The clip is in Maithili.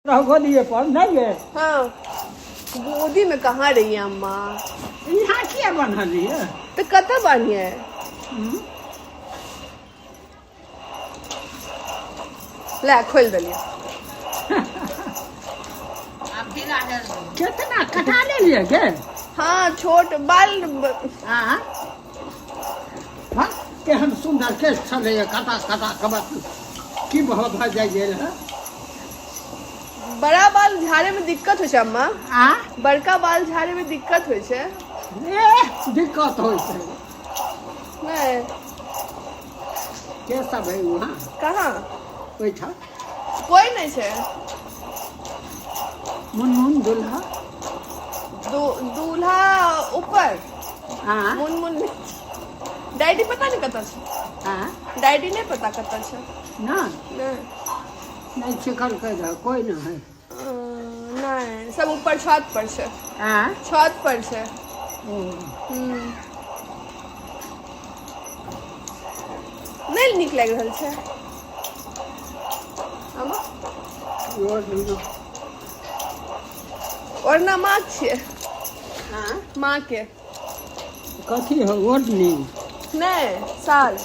गोदी पर नहीं है। हाँ गोदी में कहाँ रही है अम्मा? यहाँ क्या बना रही है? तो कता बानी है? ले खोल दलिया। कितना कटा ले लिए के? हाँ छोट बाल हाँ हाँ के हम सुंदर के चले कटा कटा कबत की बहुत हो जाइए है? बड़ा बाल झाड़े में दिक्कत हो अम्मा। आ बड़का बाल झाड़े में दिक्कत हो दिक्कत हो नहीं के सब है वहाँ कहाँ बैठा कोई नहीं छे। मुनमुन दूल्हा दूल्हा ऊपर हाँ मुनमुन डैडी पता नहीं कता छे। हाँ डैडी नहीं पता कता छे ना नहीं नहीं चिकन कर कोई ना है नहीं सब ऊपर छत पर छे। हाँ छत पर छे। नहीं नीक लग रहल छे अम्मा और ना माँ छे हाँ माँ के कथी हो ओढ़नी नहीं साल